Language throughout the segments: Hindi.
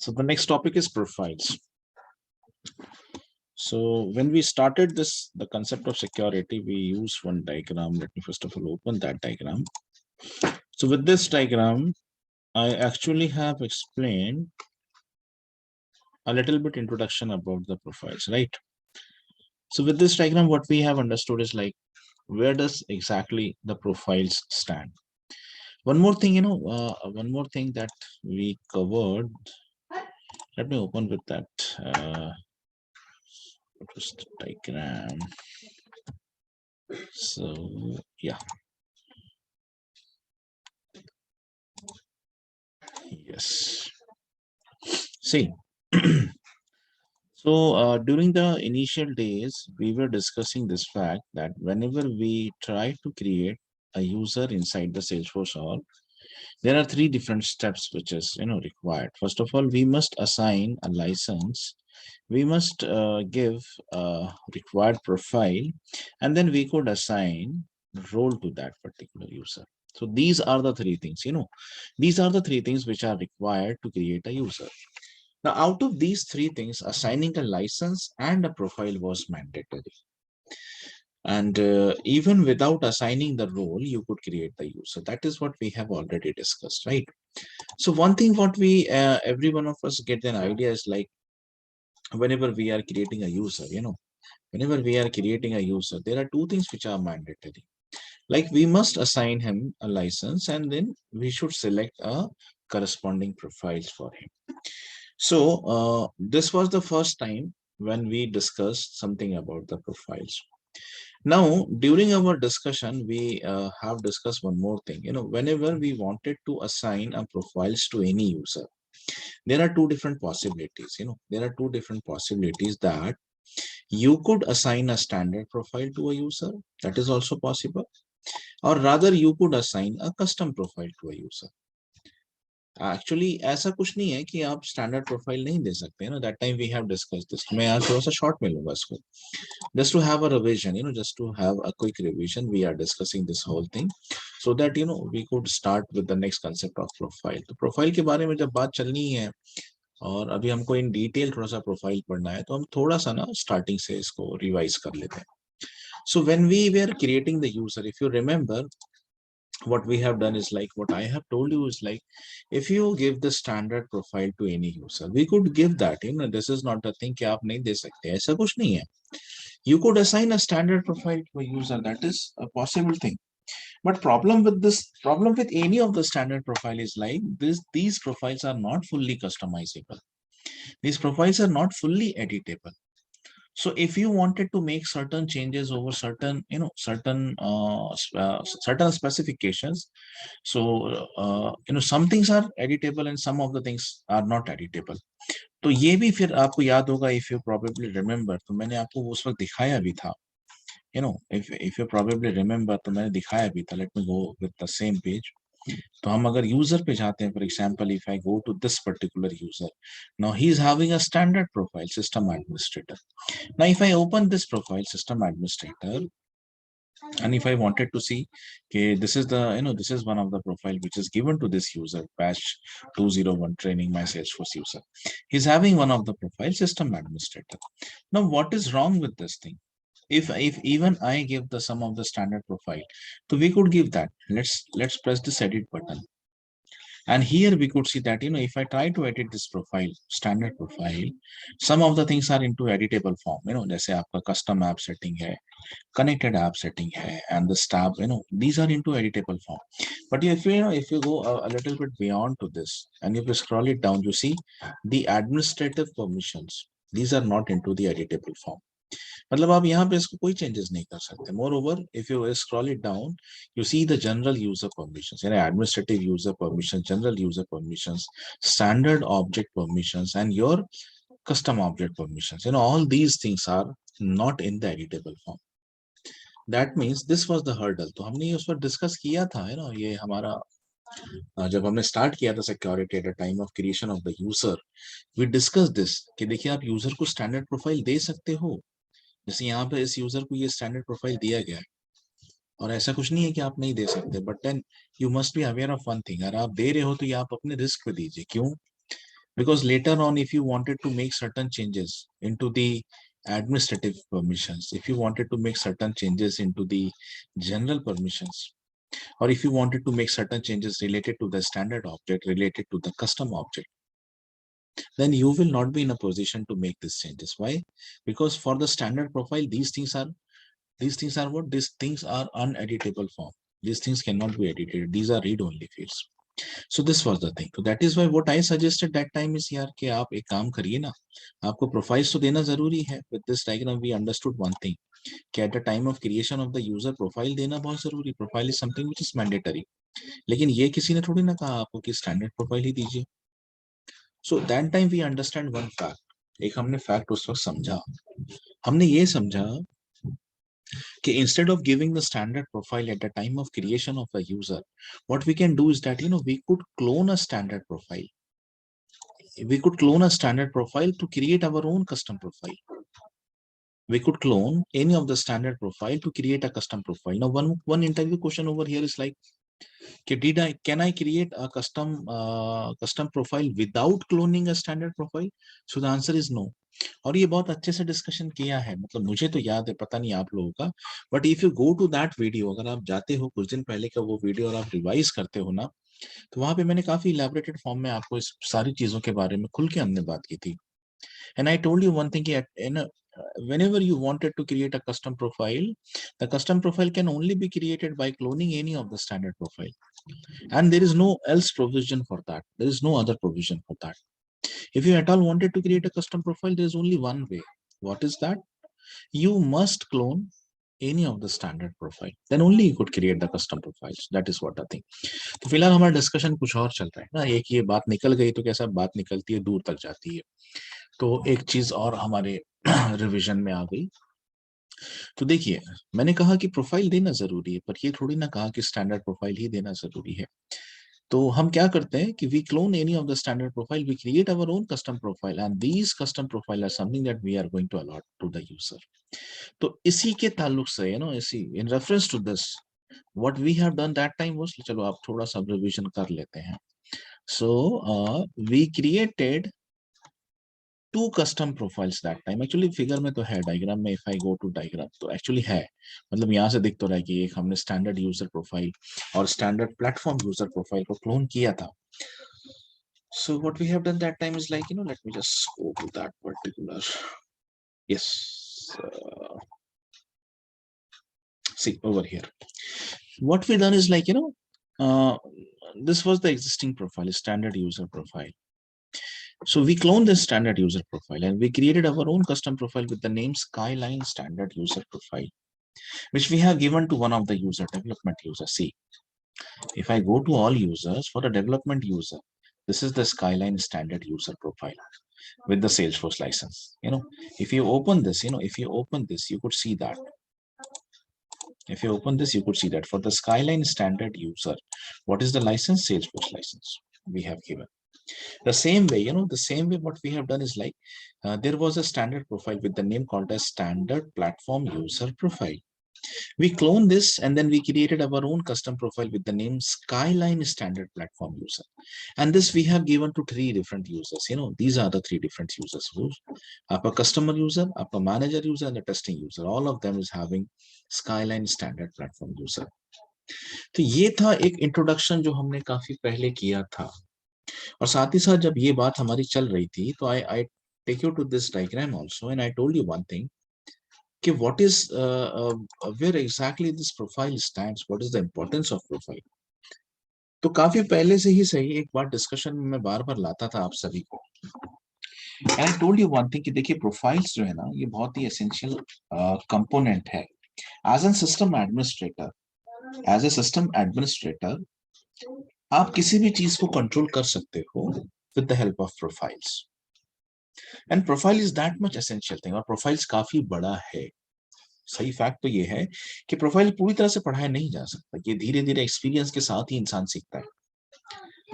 So the next topic is profiles. So when we started the concept of security, we used one diagram. Let me first of all open that diagram. So with this diagram, I actually have explained a little bit introduction about the profiles, right? So with this diagram, what we have understood is like, where does exactly the profiles stand? One more thing, one more thing that we covered. Let me open with that. What was the diagram? So yeah, yes. See, so during the initial days, we were discussing this fact that whenever we try to create a user inside the Salesforce org, there are three different steps which is required. First of all, we must assign a license. We must give a required profile, and then we could assign role to that particular user. So these are the three things. These are the three things which are required to create a user. Now, out of these three things, assigning a license and a profile was mandatory. And even without assigning the role, you could create the user. That is what we have already discussed, right? So one thing what we, every one of us get an idea is like, whenever we are creating a user, whenever we are creating a user, there are two things which are mandatory. Like we must assign him a license and then we should select a corresponding profiles for him. So this was the first time when we discussed something about the profiles. Now, during our discussion, we have discussed one more thing. Whenever we wanted to assign a profiles to any user, there are two different possibilities. There are two different possibilities that you could assign a standard profile to a user. That is also possible. Or rather, you could assign a custom profile to a user. Actually ऐसा कुछ नहीं है कि आप स्टैंडर्ड प्रोफाइल नहीं दे सकते ना. That time we have discuss this. मैं यहाँ थोड़ा सा शॉर्ट में लूंगा इसको, just to have a revision, just to have a quick revision. We are discussing this whole thing so that we could start with the next concept of profile. तो प्रोफाइल के बारे में जब बात चलनी है और अभी हमको इन डिटेल थोड़ा सा प्रोफाइल पढ़ना है, तो हम थोड़ा सा ना स्टार्टिंग से इसको रिवाइज कर लेते हैं. So when we were creating the user, if you remember, what we have done is like, what I have told you is like, if you give the standard profile to any user, we could give that. This is not a thing कि आप नहीं दे सकते, ऐसा कुछ नहीं है. You could assign a standard profile to a user. That is a possible thing. But problem with any of the standard profile is like this: these profiles are not fully customizable. These profiles are not fully editable. So if you wanted to make certain changes over certain, certain specifications, so some things are editable and some of the things are not editable. तो ये भी फिर आपको याद होगा, if you probably remember, तो मैंने आपको वो उस वक्त दिखाया भी था. if you probably remember, तो मैंने दिखाया भी था. Let me go with the same page. तो हम अगर यूजर पे जाते हैं, for example, if I go to this particular user, now he is having a standard profile, system administrator. Now if I open this profile, system administrator, and if I wanted to see, okay, this is the, this is one of the profile which is given to this user, batch 201 training my Salesforce user. He's having one of the profile, system administrator. Now what is wrong with this thing? If even I give the sum of the standard profile, so we could give that. Let's press this edit button. And here we could see that, if I try to edit this profile, standard profile, some of the things are into editable form. जैसे आपका custom app setting है, connected app setting hai, and the tab, these are into editable form. But if you go a little bit beyond to this and if you scroll it down, you see the administrative permissions, these are not into the editable form. मतलब आप यहाँ पे इसको कोई changes नहीं कर सकते. Moreover, if you scroll it down, you see the general user permissions, administrative user permissions, general user permissions, standard object permissions, and your custom object permissions. All these things are not in the editable form. That means this was the hurdle. तो हमने ये उस पर डिस्कस किया था, ये हमारा जब हमने स्टार्ट किया था security at the time of creation of the user, we discuss this कि देखिए आप यूजर को स्टैंडर्ड प्रोफाइल दे सकते हो. जैसे यहाँ पे इस यूजर को ये स्टैंडर्ड प्रोफाइल दिया गया है और ऐसा कुछ नहीं है कि आप नहीं दे सकते. But then you must be aware of one thing, अगर आप दे रहे हो तो ये आप अपने रिस्क पे दीजिए. क्यों? because later on, if you wanted to make certain changes into the administrative permissions, if you wanted to make certain changes into the general permissions, or if you wanted to make certain changes related to the standard object, related to the custom object, then you will not be in a position to make these changes. Why? Because for the standard profile, these things are what? These things are uneditable form. These things cannot be edited. These are read-only fields. So this was the thing. So that is why what I suggested that time is यार कि आप एक काम करिए ना, आपको profiles तो देना जरूरी है. With this diagram we understood one thing कि at the time of creation of the user profile देना बहुत जरूरी. Profile is something which is mandatory. लेकिन ये किसी ने थोड़ी ना कहा आपको कि standard profile ही दीजिए. So that time we understand one fact. एक हमने fact उस वक्त समझा. हमने ये समझा कि instead of giving the standard profile at the time of creation of a user, what we can do is that we could clone a standard profile. We could clone a standard profile to create our own custom profile. We could clone any of the standard profile to create a custom profile. Now, one interview question over here is like, can I create a custom profile without cloning a standard profile? So the answer is no. और ये बहुत अच्छे से डिस्कशन किया है, मतलब मुझे तो याद है, पता नहीं आप लोगों का, but if you go to that video, अगर आप जाते हो कुछ दिन पहले का वो वीडियो और आप रिवाइज करते हो ना, तो वहां पे मैंने काफी इलेबोरेटेड फॉर्म में आपको इस सारी चीजों के बारे में खुल के हमने बात की थी. And I told you one thing, whenever you wanted to create a custom profile, the custom profile can only be created by cloning any of the standard profile. And there is no else provision for that. There is no other provision for that. If you at all wanted to create a custom profile, there is only one way. What is that? You must clone any of the standard profile. Then only you could create the custom profiles. That is what I think. तो फिलहाल हमारा डिस्कशन कुछ और चल रहा है ना, एक ये बात निकल गई तो कैसा बात निकलती है दूर तक जाती है. तो एक चीज और हमारे रिवीजन में आ गई. तो देखिए, मैंने कहा कि प्रोफाइल देना जरूरी है, पर ये थोड़ी ना कहा कि स्टैंडर्ड प्रोफाइल ही देना जरूरी है. तो हम क्या करते हैं कि we clone any of the standard profile, we create our own custom profile, and these custom profile are something that we are going to allot to the user. तो इसी के ताल्लुक से इसी in reference to this what we have done that time was, चलो आप थोड़ा सा रिवीजन कर लेते हैं. So we created two custom profiles that time. Actually figure में तो है, डायग्राम में if I go to diagram तो एक्चुअली है, मतलब यहाँ से दिख तो रहा है कि एक हमने स्टैंडर्ड यूजर प्रोफाइल और स्टैंडर्ड प्लेटफॉर्म यूजर प्रोफाइल को क्लोन किया था. So what we have done that time is like, let me just go to that particular. Yes. See over here. What we done is like, this was the existing profile, standard user profile. So we cloned this standard user profile and we created our own custom profile with the name Skyline standard user profile, which we have given to one of the development user. See, if I go to all users, for the development user, this is the Skyline standard user profile with the Salesforce license. If you open this, you could see that. If you open this, you could see that for the Skyline standard user, what is the license? Salesforce license we have given. The same way, what we have done is like, there was a standard profile with the name called as standard platform user profile. We cloned this and then we created our own custom profile with the name Skyline standard platform user. And this we have given to three different users. These are the three different users. Upper customer user, upper manager user, and the testing user. All of them is having Skyline standard platform user. तो ये था एक इंट्रोडक्शन जो हमने काफी पहले किया था. और साथ ही साथ जब ये बात हमारी चल रही थी तो I take you to this diagram also and I told you one thing कि what is where exactly this profile stands, what is the importance of profile. तो काफी पहले से ही सही एक बार डिस्कशन में मैं बार बार लाता था आप सभी को. And I told you one thing कि देखिए प्रोफाइल्स जो है ना ये बहुत ही एसेंशियल कंपोनेंट है. एज एन सिस्टम एडमिनिस्ट्रेटर आप किसी भी चीज को कंट्रोल कर सकते हो with the help of profiles. And profile is that much essential thing. और profiles काफी बड़ा है. सही फैक्ट तो ये है कि प्रोफाइल पूरी तरह से पढ़ाया नहीं जा सकता. ये धीरे धीरे एक्सपीरियंस के साथ ही इंसान सीखता है.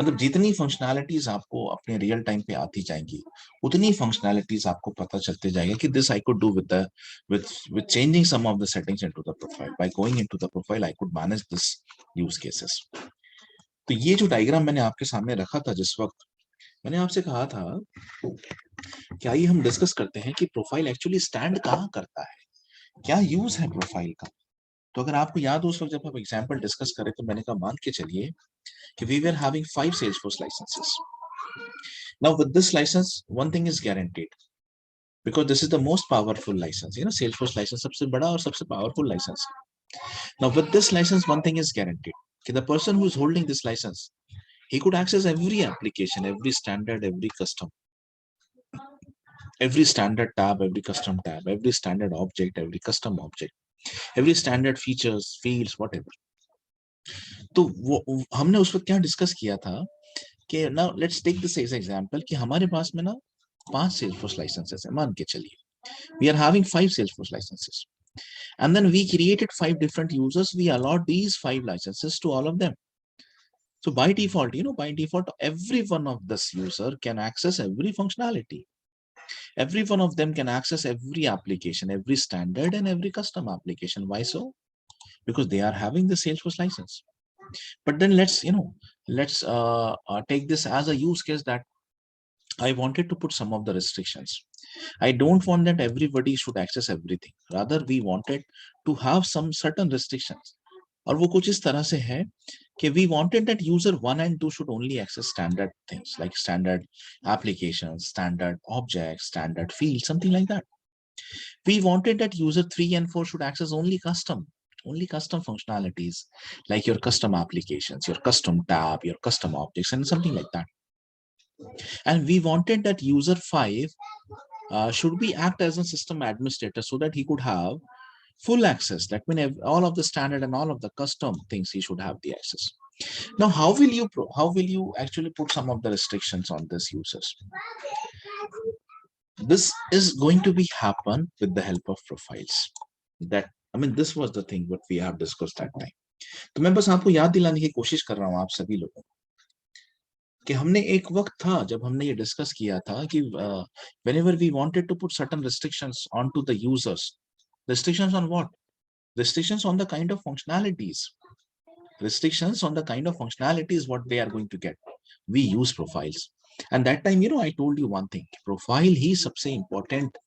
मतलब जितनी फंक्शनैलिटीज आपको अपने रियल टाइम पे आती जाएंगी उतनी फंक्शनैलिटीज आपको पता चलते जाएगा कि this I could do with changing some of the settings into the profile. By going into the profile I could manage this use cases. तो ये जो डायग्राम मैंने आपके सामने रखा था जिस वक्त, मैंने आपसे कहा था कि आइए हम डिस्कस करते हैं कि प्रोफाइल एक्चुअली स्टैंड कहाँ करता है, क्या यूज है प्रोफाइल का। तो अगर आपको याद हो उस वक्त जब हम एग्जाम्पल डिस्कस करें तो मैंने कहा मान के चलिए कि we were having 5 Salesforce licenses. Now with this license, one thing is guaranteed because this is the most powerful license. You know, Salesforce license सबसे बड़ा और सबसे powerful license. Now with this license, one thing is guaranteed. कि the person who is holding this license, he could access every application, every standard, every standard tab, every custom tab, every standard object, every custom object, every standard features, fields, whatever. तो वो हमने उस वक्त क्या डिस्कस किया था कि now let's take this as example कि हमारे पास में ना 5 Salesforce licenses है, मान के चलिए we are having 5 Salesforce licenses and then we created 5 different users. We allowed these 5 licenses to all of them. So by default, by default, every one of this user can access every functionality. Every one of them can access every application, every standard and every custom application. Why so? Because they are having the Salesforce license. But then let's take this as a use case that I wanted to put some of the restrictions. I don't want that everybody should access everything. Rather, we wanted to have some certain restrictions. और वो कुछ इस तरह से है कि we wanted that user 1 and 2 should only access standard things like standard applications, standard objects, standard fields, something like that. We wanted that user 3 and 4 should access only custom functionalities like your custom applications, your custom tab, your custom objects, and something like that. And we wanted that user 5 should be act as a system administrator so that he could have full access. That means all of the standard and all of the custom things he should have the access. Now, how will you actually put some of the restrictions on this users? This is going to be happen with the help of profiles. That I mean, this was the thing what we have discussed that time. तो मैं बस आपको याद दिलाने की कोशिश कर रहा हूँ आप सभी लोगों को कि हमने एक वक्त था जब हमने ये डिस्कस किया था कि whenever we wanted to put certain restrictions onto the users, restrictions on what? Restrictions on the kind of functionalities. Restrictions on the kind of functionalities what they are going to get. We use profiles. And that time, I told you one thing. Profile ही सबसे important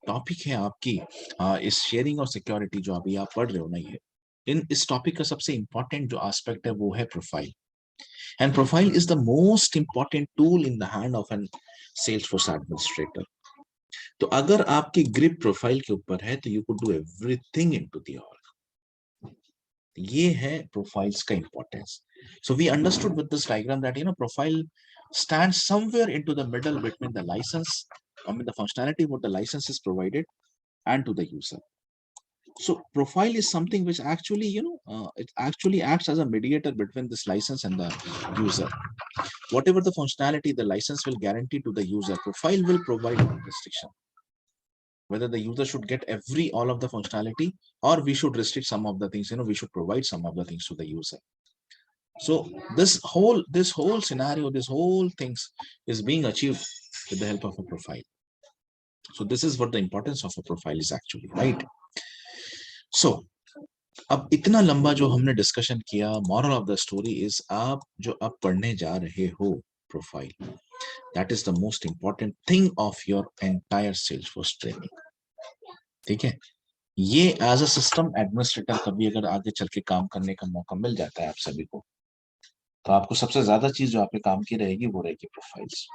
टॉपिक है आपकी इस शेयरिंग और सिक्योरिटी जो अभी आप पढ़ रहे हो ना ये इस टॉपिक का सबसे इंपॉर्टेंट जो एस्पेक्ट है वो है profile. And profile is the most important tool in the hand of an Salesforce administrator. तो अगर आपकी ग्रिप प्रोफाइल के ऊपर है तो you could do everything into the org. ये है प्रोफाइल्स का importance. So we understood with this diagram that profile stands somewhere into the middle between the license, the functionality what the license is provided, and to the user. So profile is something which actually it actually acts as a mediator between this license and the user. Whatever the functionality the license will guarantee to the user, profile will provide restriction. Whether the user should get all of the functionality or we should restrict some of the things, we should provide some of the things to the user. So this whole scenario, this whole things is being achieved with the help of a profile. So this is what the importance of a profile is actually, right? So अब इतना लंबा जो हमने डिस्कशन किया, moral of the story is आप जो अब पढ़ने जा रहे हो profile, that is the most important thing of your entire Salesforce training. ठीक है, ये एज अ सिस्टम एडमिनिस्ट्रेटर कभी अगर आगे चल के काम करने का मौका मिल जाता है आप सभी को, तो आपको सबसे ज्यादा चीज जो आप पे काम की रहेगी वो रहेगी प्रोफाइल्स.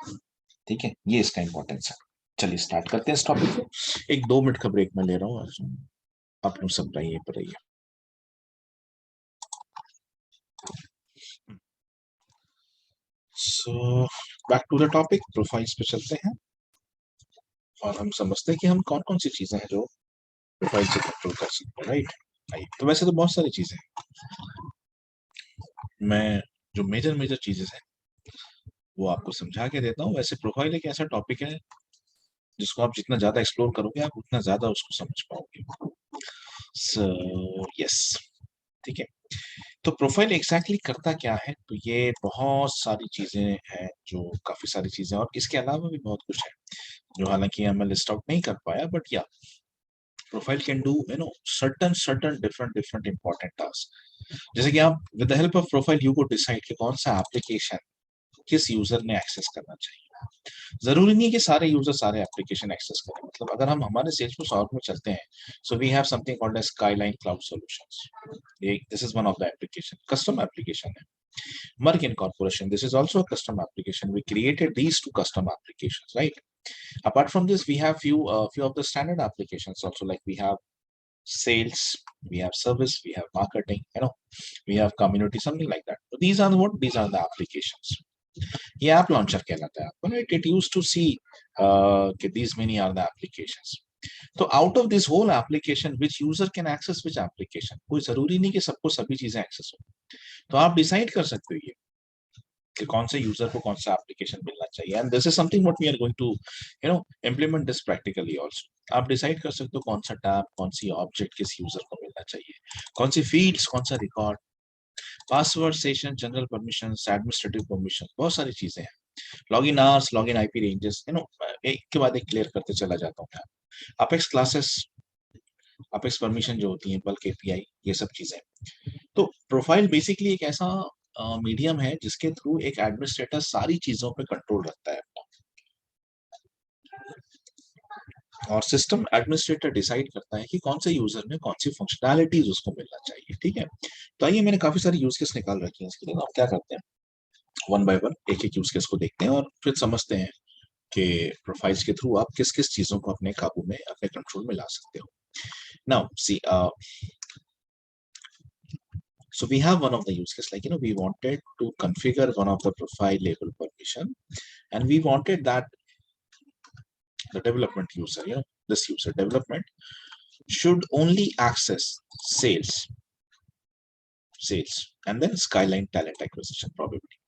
ठीक है, ये इसका इंपॉर्टेंस है. चलिए स्टार्ट करते हैं इस टॉपिक को. एक 2 मिनट का ब्रेक में ले रहा हूँ, आप लोग सब रहिए पर रहिए. So back to the topic, profiles पे चलते हैं और हम समझते हैं कि हम कौन कौन सी चीजें हैं जो प्रोफाइल से कंट्रोल कर सकते हैं, राइट. तो वैसे तो बहुत सारी चीजें हैं, मैं जो मेजर मेजर चीजें हैं वो आपको समझा के देता हूँ. वैसे प्रोफाइल एक ऐसा टॉपिक है जिसको आप जितना ज्यादा एक्सप्लोर करोगे आप उतना ज्यादा उसको समझ पाओगे. सो यस, ठीक है. तो प्रोफाइल एग्जैक्टली करता क्या है, तो ये बहुत सारी चीजें हैं, जो काफी सारी चीजें और इसके अलावा भी बहुत कुछ है जो हालांकि मैं लिस्ट आउट नहीं कर पाया, बट या profile can do certain different important task. जैसे कि आप with the help of profile you को डिसाइड कि कौन सा एप्लीकेशन किस यूजर ने एक्सेस करना चाहिए। जरूरी नहीं है कि सारे यूजर सारे एप्लीकेशन एक्सेस करें। मतलब अगर हम हमारे सेल्सफोर्स ऑर्ग में चलते हैं, so we have something called as Skyline Cloud Solutions. This is one of the application, custom application है। Merck Incorporation, this is also a custom application. We created these two custom applications, right? Apart from this, we have few of the standard applications also, like we have sales, we have service, we have marketing, we have community, something like that. So these are what? These are the applications. ये ऐप लॉन्चर कहलाता है आपको, right? It used to see कि these many are the applications. तो out of this whole application which user can access which application, कोई जरूरी नहीं कि सबको सभी चीजें एक्सेस हो। तो आप डिसाइड कर सकते हो ये कि कौन से यूजर को कौन सा एप्लीकेशन मिलना चाहिए। And this is something what we are going to implement this practically also. आप डिसाइड कर सकते हो कौन सा टैब, कौन सी ऑब्जेक्ट किस यूजर को मिलना चाहिए, कौन सी फील्ड्स, कौन सा record, password, session, general permission, administrative permission, बहुत सारी चीजें हैं। Login hours, login IP ranges, एक के बाद एक क्लियर करते चला जाता हूँ मैं। अपेक्स क्लासेस, अपेक्स परमिशन जो होती है, बल्क एपीआई, ये सब चीजें। तो प्रोफाइल बेसिकली एक ऐसा मीडियम है जिसके थ्रू एक एडमिनिस्ट्रेटर सारी चीजों पे कंट्रोल रखता है अपना, और सिस्टम एडमिनिस्ट्रेटर डिसाइड करता है कि कौन से यूजर में कौन सी फंक्शनैलिटीज उसको मिलना चाहिए। ठीक है, तो आइए, मैंने काफी सारी यूज केस निकाल रखी है इसके लिए। आप क्या करते हैं, वन बाय वन एक एक यूज केस को देखते हैं और फिर समझते हैं कि प्रोफाइल्स के थ्रू आप किस किस चीजों को अपने काबू में, अपने कंट्रोल में ला सकते हो। Now see, so we have one of the use case, like we wanted to configure one of the profile label permission, and we wanted that the development user, this user development should only access sales and then Skyline talent acquisition probability.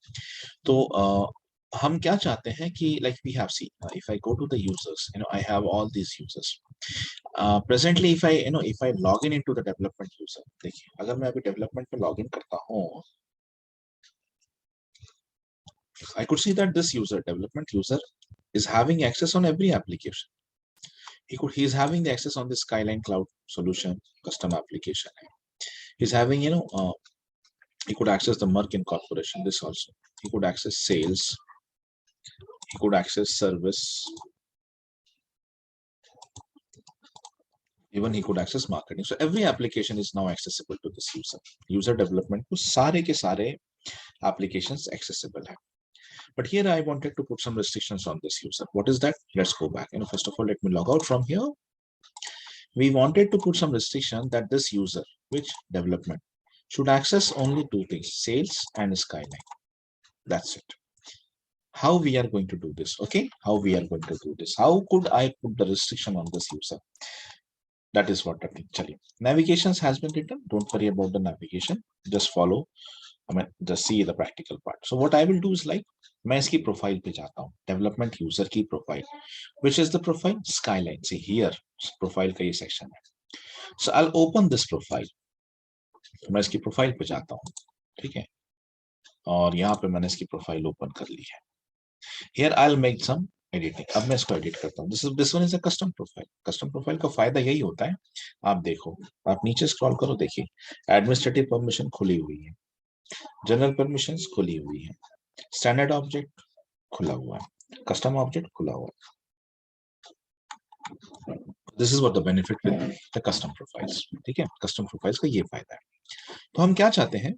तो हम क्या चाहते हैं कि like we have seen, if I go to the users, I have all these users. Presently if I log in into the development user, देखिए अगर मैं अभी development पे log in करता हूँ, I could see that this development user is having access on every application. He is having the access on the Skyline Cloud Solution custom application. He's having, he could access the Merck Incorporation, this also. He could access sales. He could access service. Even he could access marketing. So every application is now accessible to this user. User development को सारे के सारे applications accessible है. But here I wanted to put some restrictions on this user. What is that? Let's go back. First of all, let me log out from here. We wanted to put some restriction that this user, which development, should access only two things, sales and Skyline. That's it. How we are going to do this? Okay, how we are going to do this? How could I put the restriction on this user? That is what I think. Chali. Navigations has been written. Don't worry about the navigation. Just follow. Just see the practical part. So what I will do is like, मैं इसकी प्रोफाइल पे जाता हूँ, डेवलपमेंट यूजर की profile, which is the profile Skyline. See here, profile का ये सेक्शन है. So I'll open this profile. तो मैं इसकी प्रोफाइल पे जाता हूँ, ठीक है, और यहाँ पे मैंने इसकी प्रोफाइल ओपन कर ली है. Here I'll make some editing. अब मैं इसको एडिट करता हूँ. This one is a custom profile. Custom profile का फायदा यही होता है, आप देखो, आप नीचे स्क्रॉल करो, देखिए एडमिनिस्ट्रेटिव परमिशन खुली हुई है, जनरल परमिशंस खुली हुई है, स्टैंडर्ड ऑब्जेक्ट खुला हुआ है, कस्टम ऑब्जेक्ट खुला हुआ है. This is what the benefit with the custom profiles. ठीक है, कस्टम प्रोफाइल्स का ये फायदा है. तो हम क्या चाहते हैं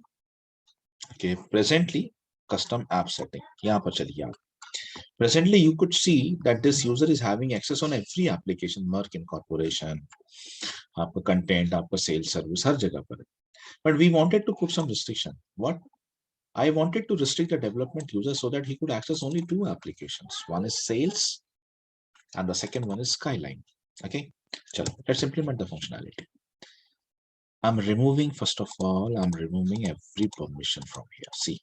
कि प्रेजेंटली कस्टम ऐप सेटिंग, यहाँ पर चलिए आप. Presently, you could see that this user is having access on every application, Merck Incorporation, आपका content, आपका sales service, हर जगह पर. But we wanted to put some restriction. What? I wanted to restrict the development user so that he could access only two applications. One is sales and the second one is Skyline. Okay, chalo, let's implement the functionality. I'm removing, first of all, I'm removing every permission from here. See,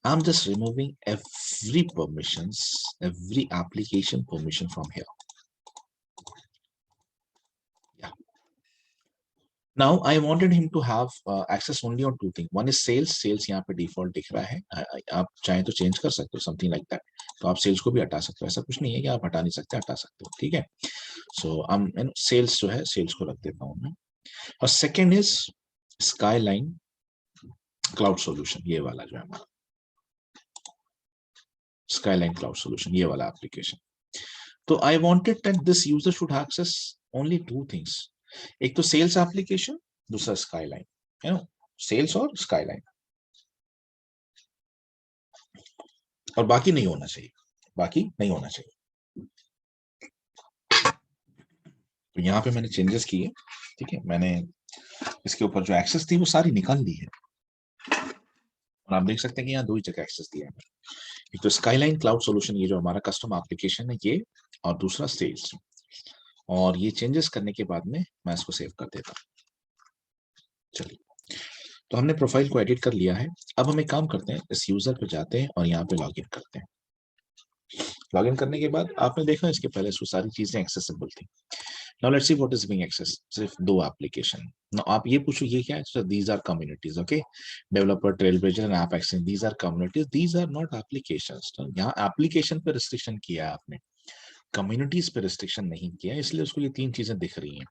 I'm just removing every permissions, every application permission from here. Yeah. Now I wanted him to have access only on two things. One is sales. Sales यहाँ पे default दिख रहा है. आप चाहें तो change कर सकते हो, something like that. तो आप sales को भी हटा सकते हो. ऐसा कुछ नहीं है कि आप हटा नहीं सकते, हटा सकते हो. ठीक है. So sales जो है, sales को रख देता हूँ मैं. और second is Skyline Cloud Solution, ये वाला जो है हमारा. स्काईलाइन क्लाउड सोल्यूशन, ये वाला एप्लीकेशन। तो I wanted that this user should access only two things, एक तो सेल्स एप्लीकेशन, दूसरा स्काईलाइन, यू नो, सेल्स और स्काईलाइन, और बाकी नहीं होना चाहिए, बाकी नहीं होना चाहिए। तो यहाँ पे मैंने चेंजेस किए, ठीक है, मैंने इसके ऊपर जो एक्सेस थी वो सारी निकाल दी है, और आप देख सकते हैं कि यहाँ दो ही जगह एक्सेस दिया है। एक तो स्काईलाइन क्लाउड सोल्यूशन, ये जो हमारा कस्टम एप्लीकेशन है ये, और दूसरा सेल्स। और ये चेंजेस करने के बाद में मैं इसको सेव कर देता हूँ। चलिए, तो हमने प्रोफाइल को एडिट कर लिया है। अब हम एक काम करते हैं, इस यूजर पे जाते हैं और यहाँ पे लॉगिन करते हैं। लॉगिन करने के बाद आपने देखा इसके पहले इसको सारी चीजें एक्सेसिबल थी। Now let's see what is being access, सिर्फ दो एप्लीकेशन। नाउ आप ये पूछो ये क्या है, so these are communities, okay, developer, Trailblazer and AppExchange, these are communities, these are not applications. यहाँ एप्लीकेशन पे रिस्ट्रिक्शन किया है आपने, कम्युनिटीज पे रिस्ट्रिक्शन नहीं किया, इसलिए उसको ये तीन चीजें दिख रही हैं।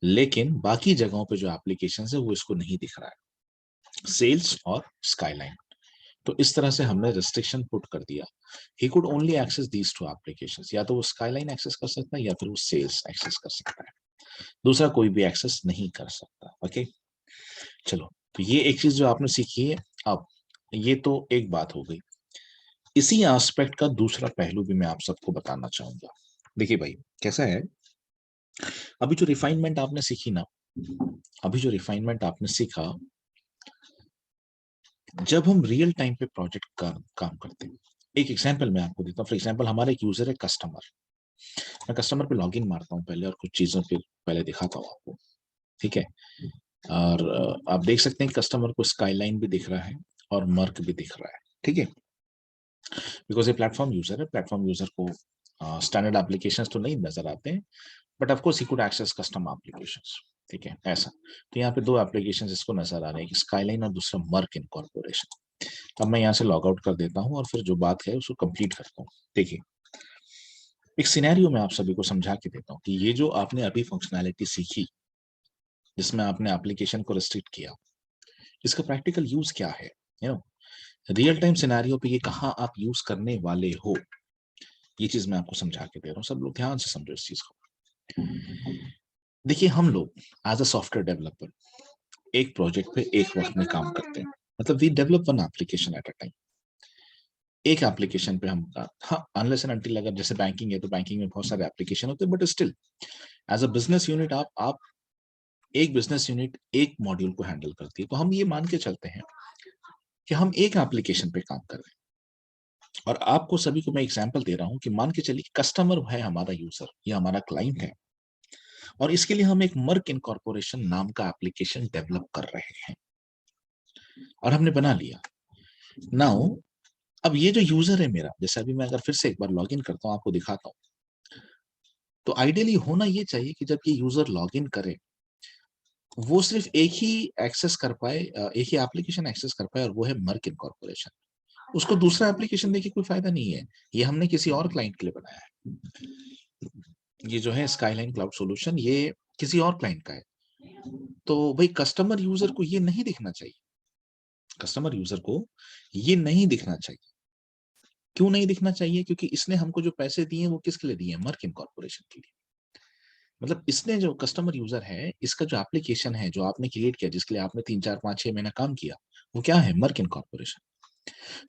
लेकिन बाकी जगहों पे जो एप्लीकेशन है वो इसको नहीं दिख रहा है, सेल्स और स्काईलाइन। तो इस तरह से हमने रिस्ट्रिक्शन पुट कर दिया, he could only access these two applications, या तो वो स्काईलाइन एक्सेस कर सकता है या फिर वो सेल्स एक्सेस कर सकता है, दूसरा कोई भी एक्सेस नहीं कर सकता। ओके, चलो, तो ये एक चीज जो आपने सीखी है। अब ये तो एक बात हो गई, इसी एस्पेक्ट का दूसरा पहलू भी मैं आप सबको बताना चाहूंगा। देखिए भाई, कैसा है, अभी जो रिफाइनमेंट आपने सीखी ना, अभी जो रिफाइनमेंट आपने सीखा, जब हम रियल टाइम पे प्रोजेक्ट का काम करते हैं, एक एग्जांपल मैं आपको देता हूँ। फॉर एग्जांपल, हमारा एक यूजर है कस्टमर, मैं कस्टमर पे लॉगिन मारता हूँ पहले और कुछ चीजों पे पहले दिखाता हूँ आपको, ठीक है। और आप देख सकते हैं कस्टमर को स्काईलाइन भी दिख रहा है और मर्क भी दिख रहा है, ठीक है, बिकॉज ये प्लेटफॉर्म यूजर है। प्लेटफॉर्म यूजर को स्टैंडर्ड एप्लीकेशंस तो नहीं नजर आते हैं, but of course he could access custom applications, ठीक है, ऐसा। तो यहाँ पे दो एप्लीकेशंस इसको नजर आ रहे हैं, स्काईलाइन और दूसरा मर्क इनकॉर्पोरेशन। अब मैं यहाँ से लॉग आउट कर देता हूँ और फिर जो बात है उसको कंप्लीट करता हूँ। देखिए, एक सिनेरियो में आप सभी को समझा के देता हूँ कि ये जो आपने अभी फंक्शनैलिटी सीखी, जिसमें आपने एप्लीकेशन को रिस्ट्रिक्ट किया, इसका प्रैक्टिकल यूज क्या है, you know, real time scenario पे ये कहाँ आप यूज करने वाले हो, ये चीज मैं आपको समझा के दे रहा हूँ। सब लोग ध्यान से समझो इस चीज को। देखिए, हम लोग एज अ सॉफ्टवेयर डेवलपर एक प्रोजेक्ट पे एक वक्त में काम करते हैं, मतलब we develop one application at a time. एक एप्लीकेशन पे हम, हाँ, अनलेस एंड अनटिल, अगर जैसे बैंकिंग है तो बैंकिंग में बहुत सारे एप्लीकेशन होते हैं, but still as a business unit आप एक बिजनेस यूनिट एक मॉड्यूल को हैंडल करती है। तो हम ये मान के चलते हैं कि हम एक एप्लीकेशन पे काम कर रहे हैं, और आपको सभी को मैं एग्जांपल दे रहा हूं कि मान के चलिए कस्टमर है हमारा यूजर, ये हमारा क्लाइंट है, और इसके लिए हम एक मर्क इनकॉर्पोरेशन नाम का एप्लीकेशन डेवलप कर रहे हैं, और हमने बना लिया। नाउ, अब ये जो यूजर है मेरा, जैसे अभी मैं अगर फिर से एक बार लॉगिन करता हूँ, आपको दिखाता हूँ, तो आइडियली होना ये चाहिए कि जब ये यूजर लॉगिन करे, वो सिर्फ एक ही एक्सेस कर पाए, एक ही एप्लीकेशन एक्सेस कर पाए, और वो है मर्क इनकॉर्पोरेशन। उसको दूसरा एप्लीकेशन देके कोई फायदा नहीं है, ये हमने किसी और क्लाइंट के लिए बनाया है। ये जो है स्काईलाइन क्लाउड सॉल्यूशन, ये किसी और क्लाइंट का है। तो भाई, कस्टमर यूजर को ये नहीं दिखना चाहिए, कस्टमर यूजर को ये नहीं दिखना चाहिए। क्यों नहीं दिखना चाहिए? क्योंकि इसने हमको जो पैसे दिए वो किसके लिए दिए? मर्क इनकॉर्पोरेशन के लिए। मतलब इसने, जो कस्टमर यूजर है, इसका जो एप्लीकेशन है जो आपने क्रिएट किया, जिसके लिए आपने 3 4 5 6 महीना काम किया, वो क्या है? Merck incorporation.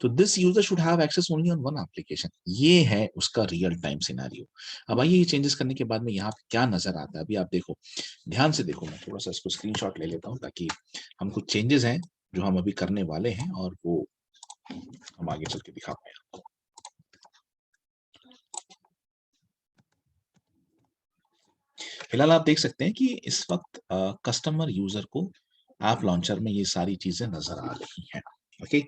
तो this user should have access only on one application, ये है उसका रियल टाइम सिनेरियो। अब आइए, ये चेंजेस करने के बाद में यहाँ पे क्या नजर आता है, अभी आप देखो, ध्यान से देखो। मैं थोड़ा सा इसको स्क्रीनशॉट ले लेता हूँ ताकि हम कुछ चेंजेस हैं जो हम अभी करने वाले हैं और वो हम आगे चल के दिखा पाए आपको। फिलहाल आप देख सकते हैं कि इस वक्त कस्टमर यूजर को ऐप लॉन्चर में ये सारी चीजें नजर आ रही हैं। Okay,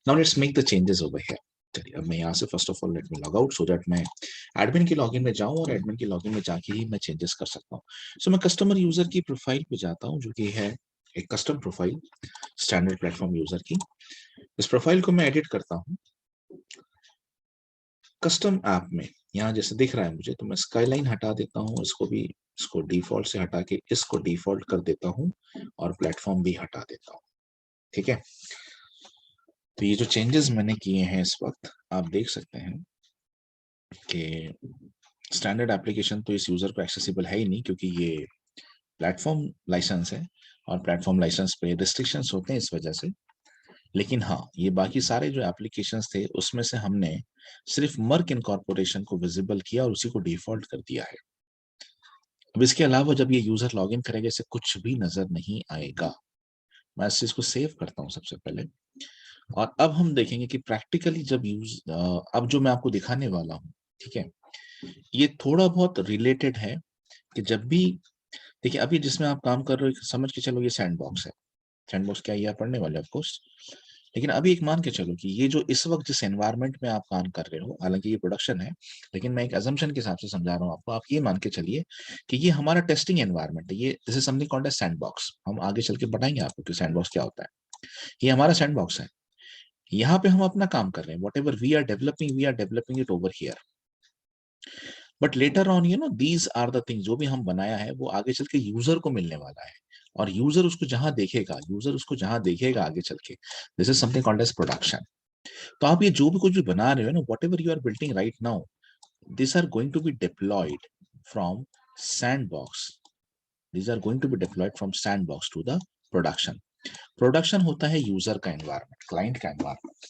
now let's make the changes over here. चलिए, अब मैं यहाँ से first of all let me log out, so that मैं एडमिन की लॉगिन में जाऊं, और एडमिन की लॉगिन में जाके ही मैं चेंजेस कर सकता हूँ। सो मैं कस्टमर यूजर की प्रोफाइल पे जाता हूँ, जो कि है एक custom profile standard platform user की। इस प्रोफाइल को मैं एडिट करता हूँ कस्टम ऐप में। यहाँ जैसे दिख रहा है मुझे, तो मैं स्काईलाइन हटा देता हूँ, इसको भी, इसको डिफॉल्ट से हटा के इसको डिफॉल्ट कर देता हूँ, और प्लेटफॉर्म भी हटा देता हूँ, ठीक है। तो ये जो चेंजेस मैंने किए हैं इस वक्त आप देख सकते हैं कि स्टैंडर्ड एप्लीकेशन तो इस यूजर को एक्सेसिबल है ही नहीं, क्योंकि ये प्लेटफॉर्म लाइसेंस है और प्लेटफॉर्म लाइसेंस पे रिस्ट्रिक्शंस होते हैं इस वजह से। लेकिन हाँ, ये बाकी सारे जो एप्लीकेशंस थे उसमें से हमने सिर्फ मर्क इनकॉर्पोरेशन को विजिबल किया और उसी को डिफॉल्ट कर दिया है। अब इसके अलावा जब ये यूजर लॉगिन करेगा इसे कुछ भी नजर नहीं आएगा। मैं इस चीज को सेव करता हूँ सबसे पहले, और अब हम देखेंगे कि प्रैक्टिकली जब अब जो मैं आपको दिखाने वाला हूँ, ठीक है, ये थोड़ा बहुत रिलेटेड है कि जब भी देखिए अभी जिसमें आप काम कर रहे हो समझ के चलो ये सैंडबॉक्स है। सैंडबॉक्स क्या है, ये आप पढ़ने वाले ऑफ कोर्स। लेकिन अभी एक मान के चलो कि ये जो इस वक्त जिस एनवायरनमेंट में आप काम कर रहे हो, हालांकि ये प्रोडक्शन है, लेकिन मैं एक अजम्पशन के हिसाब से समझा रहा हूँ आपको। आप ये मान के चलिए कि ये हमारा टेस्टिंग एनवायरनमेंट है। ये this is something called as sandbox. हम आगे चल के बताएंगे आपको कि सैंडबॉक्स क्या होता है। ये हमारा सैंडबॉक्स है, यहाँ पे हम अपना काम कर रहे हैं। Whatever we are developing it over here. But later on these are the thing जो भी हम बनाया है वो आगे चल के यूजर को मिलने वाला है, और यूजर उसको जहां देखेगा आगे चल के, this is something called as production. तो आप ये जो भी कुछ भी बना रहे हो ना, whatever you are building right now, this are going to be deployed from sandbox. these are going to be deployed from sandbox to the production. Production होता है यूजर का एनवायरनमेंट, क्लाइंट का एनवायरनमेंट।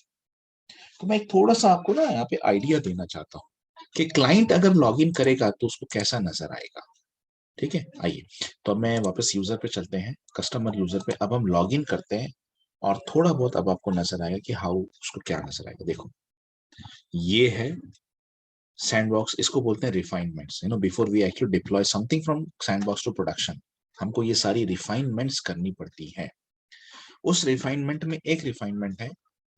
तो मैं एक थोड़ा सा आपको ना यहाँ पे आइडिया देना चाहता हूँ कि क्लाइंट अगर लॉगिन करेगा तो उसको कैसा नजर आएगा। ठीक है, आइए तो अब मैं वापस यूजर पे चलते हैं, कस्टमर यूजर पे। अब हम लॉगिन करते हैं और थोड़ा बहुत अब आपको नजर आएगा कि हाउ उसको क्या नजर आएगा। देखो ये है सैंडबॉक्स, इसको बोलते हैं refinements. Before we actually deploy something from sandbox to production, हमको ये सारी रिफाइनमेंट्स करनी पड़ती है। उस रिफाइनमेंट में एक रिफाइनमेंट है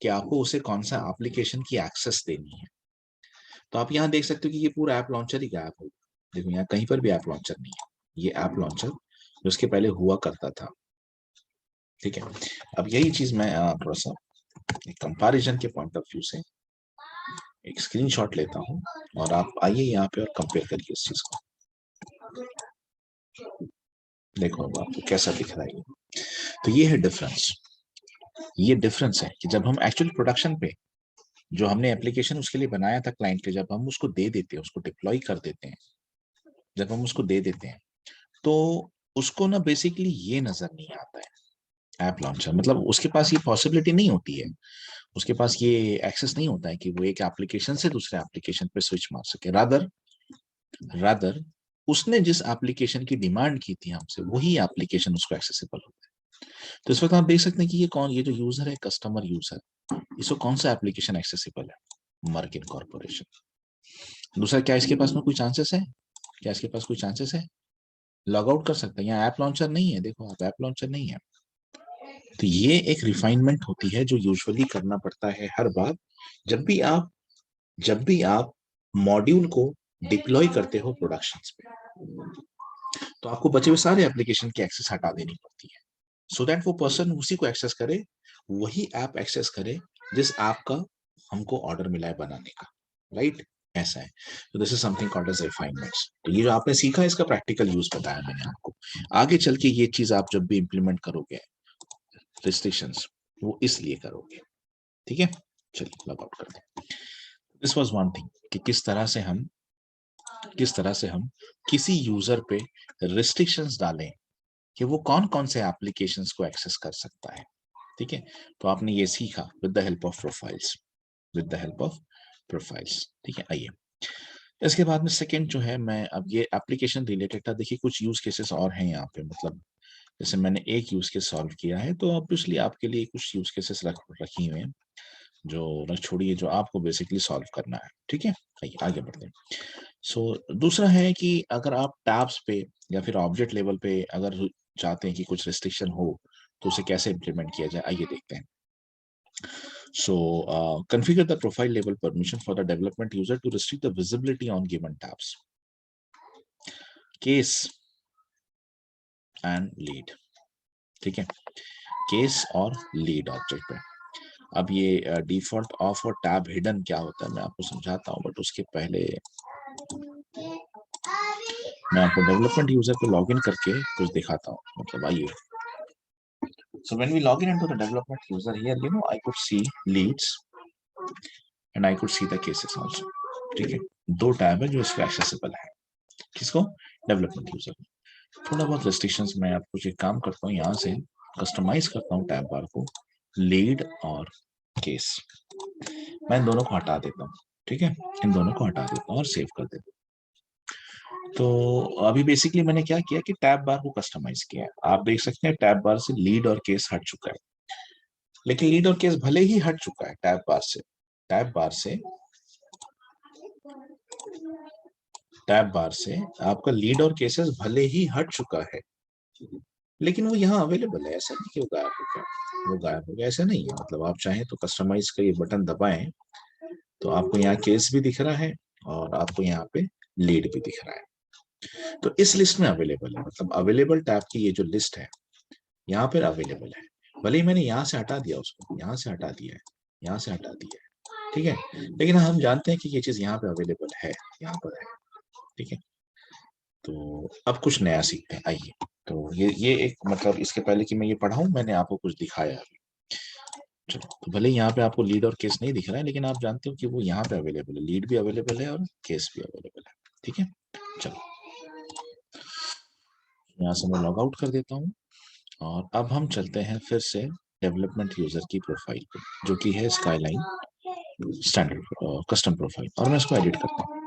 कि आपको उसे कौन सा एप्लीकेशन की एक्सेस देनी है। तो आप यहाँ देख सकते हो कि ये पूरा ऐप लॉन्चर ही गायब हो। देखो यहाँ कहीं पर भी ऐप लॉन्चर नहीं है, ये ऐप लॉन्चर जो उसके पहले हुआ करता था। ठीक है, अब यही चीज मैं थोड़ा सा एक कंपैरिजन के पॉइंट ऑफ व्यू से एक स्क्रीनशॉट लेता हूँ, और आप आइए यहाँ पे और कंपेयर करिए इस चीज को। देखो अब आपको कैसा दिख रहा है। तो ये है डिफरेंस। ये डिफरेंस है कि जब हम एक्चुअली प्रोडक्शन पे जो हमने एप्लीकेशन उसके लिए बनाया था क्लाइंट के, जब हम उसको दे देते हैं, उसको डिप्लॉय कर देते हैं, जब हम उसको दे देते हैं तो उसको ना बेसिकली ये नजर नहीं आता है ऐप लॉन्चर। मतलब उसके पास ये पॉसिबिलिटी नहीं होती है, उसके पास ये एक्सेस नहीं होता है कि वो एक एप्लीकेशन से दूसरे एप्लीकेशन पे स्विच मार सके। रादर रादर उसने जिस एप्लीकेशन की डिमांड की थी हमसे, वही एप्लीकेशन उसको एक्सेसिबल होता है। तो इस वक्त आप देख सकते हैं कि ये जो यूजर है, कस्टमर यूजर, इसको कौन सा एप्लीकेशन एक्सेसिबल है, मर्क इनकॉर्पोरेशन। दूसरा, क्या इसके पास में कोई चांसेस है, क्या इसके पास कोई चांसेस है लॉग आउट कर सकते हैं? यहाँ ऐप लॉन्चर नहीं है, देखो आप ऐप लॉन्चर नहीं है। तो ये एक रिफाइनमेंट होती है जो यूजुअली करना पड़ता है हर बार जब भी आप मॉड्यूल को डिप्लॉय करते हो प्रोडक्शंस पे, तो आपको बचे हुए सारे एप्लीकेशन की एक्सेस हटा देनी पड़ती है, सो दैट वो पर्सन उसी को एक्सेस करे, वही ऐप एक्सेस करे जिस ऐप का हमको ऑर्डर मिला है बनाने का। राइट, ऐसा है। तो this is something called as refinements. तो ये जो आपने सीखा इसका प्रैक्टिकल यूज बताया मैंने आपको। आगे चल के ये चीज आप जब भी इंप्लीमेंट करोगे रिस्ट्रिक्शंस, वो इसलिए करोगे। ठीक है, चलिए लॉग आउट करते हैं। दिस वाज वन थिंग कि किस तरह से हम किसी यूजर पे रिस्ट्रिक्शंस डालें कि वो कौन कौन से एप्लीकेशंस को एक्सेस कर सकता है। ठीक है, तो आपने ये सीखा with the help of profiles, with the help of profiles. ठीक है, आइए इसके बाद में सेकंड जो है, मैं अब ये एप्लीकेशन रिलेटेड था। देखिए कुछ यूज केसेस और हैं यहाँ पे, मतलब जैसे मैंने एक यूज केस सॉल्व किया है, तो ऑब्वियसली आपके लिए कुछ यूज केसेस रखी हुए हैं जो रख छोड़िए, जो आपको बेसिकली सॉल्व करना है। ठीक है, आइए आगे बढ़ते हैं। सो दूसरा है कि अगर आप टैब्स पे या फिर ऑब्जेक्ट लेवल पे अगर चाहते हैं कि कुछ रिस्ट्रिक्शन हो, तो उसे कैसे इंप्लीमेंट किया जाए, आइए देखते हैं। So configure the profile level permission for the development user to restrict the visibility on given tabs. Case and lead, ठीक है, केस और लीड ऑब्जेक्ट पे। अब ये डिफॉल्ट ऑफ और टैब हिडन क्या होता है मैं आपको समझाता हूँ, बट उसके पहले मैं आपको डेवलपमेंट यूजर को लॉगिन करके कुछ दिखाता हूँ। मतलब आइए So when we log in into the development user here, I could see leads and I could see the cases also. ठीक है, दो टैब है जो इसको एक्सेसिबल है, किसको, डेवलपमेंट यूजर में। थोड़ा बहुत रेस्ट्रिक्शंस मैं आपको एक काम करता हूँ, यहाँ से कस्टमाइज करता हूँ टैब बार को, लीड और केस, मैं इन दोनों को हटा देता हूँ। ठीक है, इन दोनों को हटा देता हूँ और सेव कर देता हूँ। तो अभी बेसिकली मैंने क्या किया कि टैब बार को कस्टमाइज किया है। आप देख सकते हैं टैब बार से लीड और केस हट चुका है, लेकिन लीड और केस भले ही हट चुका है टैब बार से, टैब बार से टैब बार से आपका लीड और केसेस भले ही हट चुका है, लेकिन वो यहाँ अवेलेबल है। ऐसा नहीं कि वो गायब हो गया, वो गायब हो गया ऐसा नहीं है। मतलब आप चाहें तो कस्टमाइज का ये बटन दबाएं तो आपको यहाँ केस भी दिख रहा है और आपको यहाँ पे लीड भी दिख रहा है। तो इस लिस्ट में अवेलेबल है, मतलब अवेलेबल टैब की ये जो लिस्ट है यहाँ पर अवेलेबल है। भले ही मैंने यहाँ से हटा दिया, उसको यहाँ से हटा दिया है, यहाँ से हटा दिया है, ठीक है, लेकिन हम जानते हैं कि ये चीज यहाँ पे अवेलेबल है, यहाँ पर है। ठीक है, तो अब कुछ नया सीखते हैं, आइए। तो ये एक, मतलब इसके पहले कि मैं ये पढ़ाऊं, मैंने आपको कुछ दिखाया अभी। चलो, तो भले यहाँ पे आपको लीड और केस नहीं दिख रहा है, लेकिन आप जानते हो कि वो यहाँ पे अवेलेबल है, लीड भी अवेलेबल है और केस भी अवेलेबल है। ठीक है, चलो यहाँ से मैं लॉग आउट कर देता हूँ और अब हम चलते हैं फिर से डेवलपमेंट यूजर की प्रोफाइल पे, जो कि है स्काईलाइन स्टैंडर्ड कस्टम प्रोफाइल, और मैं इसको एडिट करता हूँ।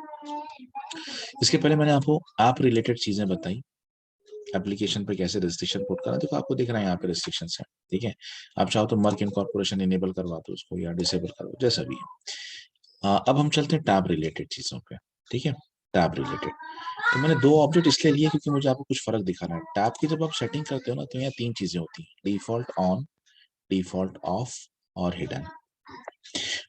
इसके पहले मैंने आपको ऐप रिलेटेड चीजें बताई, एप्लीकेशन पे कैसे रेस्ट्रिक्शन पुट करना। देखो आपको दिख रहा है यहाँ पे रेस्ट्रिक्शन है, ठीक है। आप चाहो तो मर्क इनकॉर्पोरेशन इनेबल करवा दो उसको या डिसेबल करो, जैसा भी है। अब हम चलते हैं टैब रिलेटेड चीजों पे। ठीक है, टैब रिलेटेड तो मैंने दो ऑब्जेक्ट इसलिए लिए क्योंकि मुझे आपको कुछ फर्क दिखाना है। टैब की जब आप सेटिंग करते हो ना, तो यहाँ तीन चीजें होती हैं, डिफॉल्ट ऑन, डिफॉल्ट ऑफ और हिडन।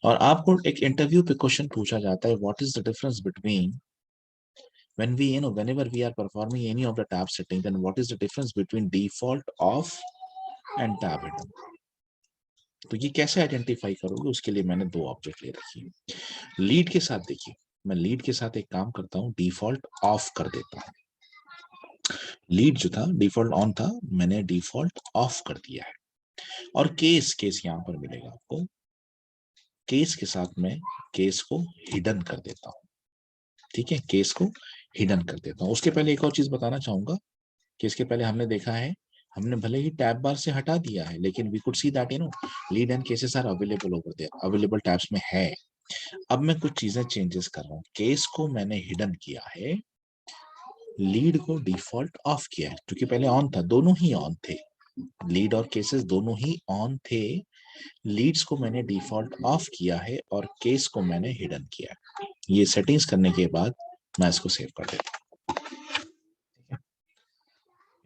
और आपको एक इंटरव्यू पे क्वेश्चन पूछा जाता है, what is the difference between when we whenever we are performing any of the tab setting, then what is the difference between default off and tab hidden? तो ये कैसे आइडेंटिफाई करोगे, उसके लिए मैंने दो ऑब्जेक्ट ले रखी है। लीड के साथ देखिए, मैं लीड के साथ एक काम करता हूँ, डिफॉल्ट ऑफ कर देता हूँ। लीड जो था डिफॉल्ट ऑन था, मैंने डिफॉल्ट ऑफ कर दिया है। और केस, केस यहाँ पर मिलेगा आपको, केस के साथ मैं केस को हिडन कर देता हूँ। ठीक है, केस को हिडन कर देता हूँ। उसके पहले एक और चीज बताना चाहूंगा कि इसके पहले हमने देखा है, हमने भले ही टैब बार से हटा दिया है, लेकिन we could see that lead and cases are available over there, available tabs में है। अब मैं कुछ चीजें चेंजेस कर रहा हूँ, केस को मैंने हिडन किया है, लीड को डिफॉल्ट ऑफ किया है, क्योंकि पहले ऑन था, दोनों ही ऑन थे, लीड और केसेस दोनों ही ऑन थे। लीड्स को मैंने डिफॉल्ट ऑफ किया है और केस को मैंने हिडन किया है। ये सेटिंग्स करने के बाद मैं इसको सेव कर देता हूँ।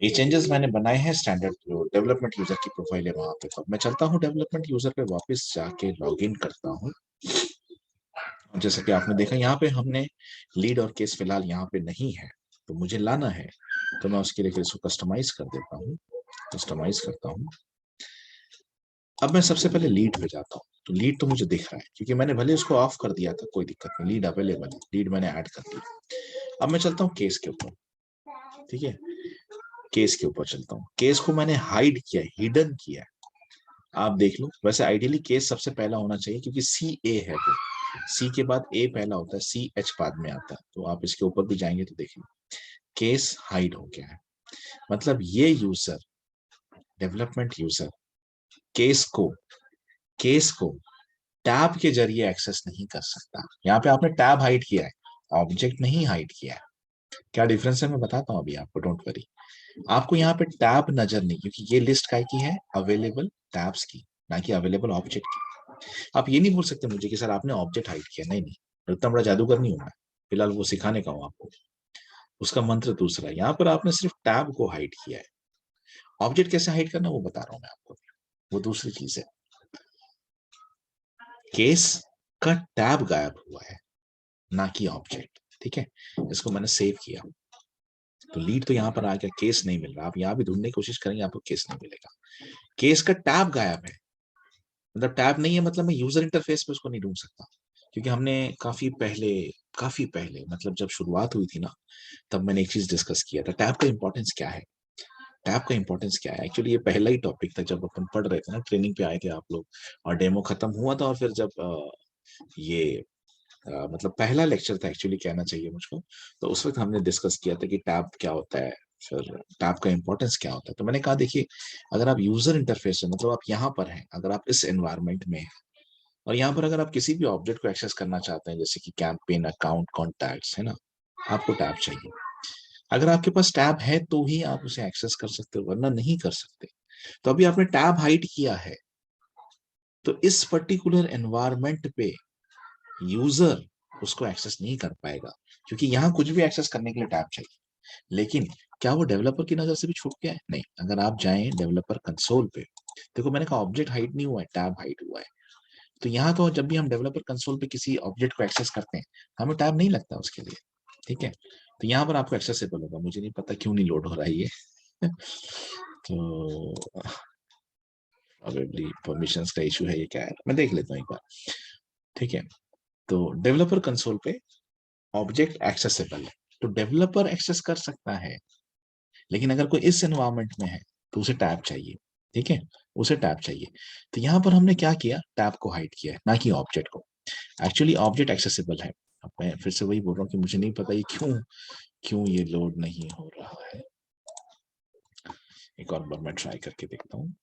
ये चेंजेस मैंने बनाए हैं स्टैंडर्ड जो डेवलपमेंट यूजर की प्रोफाइल है वहां पे। तो मैं चलता हूँ डेवलपमेंट यूजर पे, वापस जाके लॉग इन करता हूँ। जैसा कि आपने देखा यहाँ पे हमने लीड और केस फिलहाल यहाँ पे नहीं है, तो मुझे लाना है, तो मैं उसके लिए फिर इसको कस्टमाइज कर देता हूँ, कस्टमाइज करता हूँ। अब मैं सबसे पहले लीड पे जाता हूँ, तो लीड तो मुझे दिख रहा है क्योंकि मैंने भले उसको ऑफ कर दिया था, कोई दिक्कत नहीं, लीड अवेलेबल है, लीड मैंने ऐड कर दिया। अब मैं चलता हूँ केस के ऊपर। ठीक है, केस के ऊपर चलता हूँ, केस को मैंने हाइड किया, हिडन किया। आप देख लो, वैसे आइडियली केस सबसे पहला होना चाहिए क्योंकि सी ए है, वो सी के बाद ए पहला होता है, सी एच बाद में आता है। तो आप इसके ऊपर भी जाएंगे तो देख लो केस हाइड हो गया है, मतलब ये यूजर, डेवलपमेंट यूजर केस को टैब के जरिए एक्सेस नहीं कर सकता। यहाँ पे आपने टैब हाइड किया है, ऑब्जेक्ट नहीं हाइड किया है। क्या डिफरेंस है मैं बताता हूँ अभी आपको, डोंट वरी। आपको यहाँ पे टैब नजर नहीं, क्योंकि ये लिस्ट काय की है, अवेलेबल टैब्स की, ना कि अवेलेबल ऑब्जेक्ट की। आप ये नहीं बोल सकते मुझे कि सर आपने ऑब्जेक्ट हाइड किया, नहीं नहीं, इतना बड़ा जादूगर नहीं हूं मैं, फिलहाल वो सिखाने का हूं आपको, उसका मंत्र दूसरा है। यहाँ पर आपने सिर्फ टैब को हाइड किया है, ऑब्जेक्ट कैसे हाइड करना वो बता रहा हूं मैं आपको, वो दूसरी चीज है। केस का टैब गायब हुआ है, ना कि ऑब्जेक्ट। ठीक है, इसको मैंने सेव किया, तो लीड तो यहाँ पर आ गया, केस नहीं मिल रहा। आप यहाँ भी ढूंढने की कोशिश करेंगे, आपको केस नहीं मिलेगा, केस का टैब गायब है। मतलब टैब नहीं है, मतलब मैं यूजर इंटरफेस पे उसको नहीं ढूंढ सकता, क्योंकि हमने काफी पहले मतलब जब शुरुआत हुई थी ना, तब मैंने एक चीज डिस्कस किया था, टैब का इंपॉर्टेंस क्या है। टैब का इंपॉर्टेंस क्या है? एक्चुअली ये पहला ही टॉपिक था जब अपन पढ़ रहे थे ना, ट्रेनिंग पे आए थे आप लोग, और डेमो खत्म हुआ था, और फिर जब ये मतलब पहला लेक्चर था एक्चुअली, कहना चाहिए मुझको, तो उस वक्त हमने डिस्कस किया था कि टैब क्या होता है, फिर टैब का इंपॉर्टेंस क्या होता है। तो मैंने कहा देखिए, अगर आप यूजर इंटरफेस है, मतलब आप यहाँ पर हैं, अगर आप इस एनवायरनमेंट में हैं, और यहाँ पर अगर आप किसी भी ऑब्जेक्ट को एक्सेस करना चाहते हैं, जैसे कि कैंपेन, अकाउंट, कॉन्टैक्ट्स, है ना, आपको टैब चाहिए। अगर आपके पास टैब है तो ही आप उसे एक्सेस कर सकते हो, वरना नहीं कर सकते। तो अभी आपने टैब हाइड किया है, तो इस पर्टिकुलर एनवायरनमेंट पे यूजर उसको एक्सेस नहीं कर पाएगा, क्योंकि यहाँ कुछ भी एक्सेस करने के लिए टैब चाहिए। लेकिन क्या वो डेवलपर की नजर से भी छूट गया है? नहीं। अगर आप जाएं डेवलपर कंसोल पे, देखो मैंने कहा ऑब्जेक्ट हाइड नहीं हुआ है, टैब हाइड हुआ है। तो यहाँ तो जब भी हम डेवलपर कंसोल पे किसी ऑब्जेक्ट को एक्सेस करते हैं, हमें टैब नहीं लगता उसके लिए, ठीक है। तो यहाँ पर आपको एक्सेसिबल होगा, मुझे नहीं पता क्यों नहीं लोड हो रहा है ये तो प्रोबेबली परमिशंस का इशू है, ये क्या है, मैं देख लेता हूँ एक बार, ठीक है। तो डेवलपर कंसोल पे ऑब्जेक्ट एक्सेसिबल है, तो डेवलपर एक्सेस कर सकता है, लेकिन अगर कोई इस एनवायरनमेंट में है तो उसे टैब चाहिए, ठीक है, उसे टैब चाहिए। तो यहाँ पर हमने क्या किया, टैब को हाइड किया है, ना कि ऑब्जेक्ट को। एक्चुअली ऑब्जेक्ट एक्सेसिबल है। अब मैं फिर से वही बोल रहा हूँ कि मुझे नहीं पता ये क्यों क्यों ये लोड नहीं हो रहा है। एक और बार मैं ट्राई करके देखता हूँ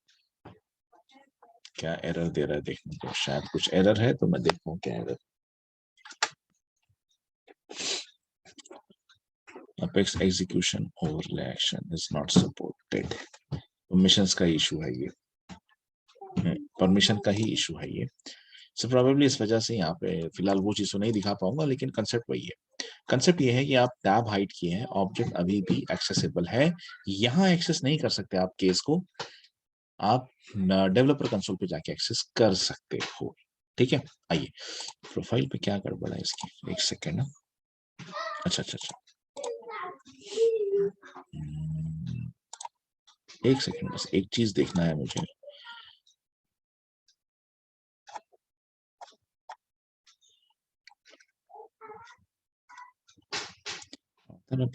क्या एरर दे रहा है, देखने को शायद कुछ एरर है, तो मैं देखता हूँ क्या error. Apex execution overlay action is not supported। Permissions का इशू है ये, परमिशन का ही इशू है ये। सो प्रोबेबली इस वजह से यहाँ पे फिलहाल वो चीज तो नहीं दिखा पाऊंगा, लेकिन कंसेप्ट वही है। कंसेप्ट ये है कि आप टैब हाइड किए हैं, ऑब्जेक्ट अभी भी एक्सेसिबल है, यहाँ एक्सेस नहीं कर सकते आप केस को, आप डेवलपर कंसोल पे जाके एक्सेस कर सकते हो, ठीक है। आइए, प्रोफाइल पे क्या गड़बड़ है इसकी, एक सेकेंड ना। अच्छा अच्छा अच्छा, एक सेकेंड, बस एक चीज देखना है मुझे।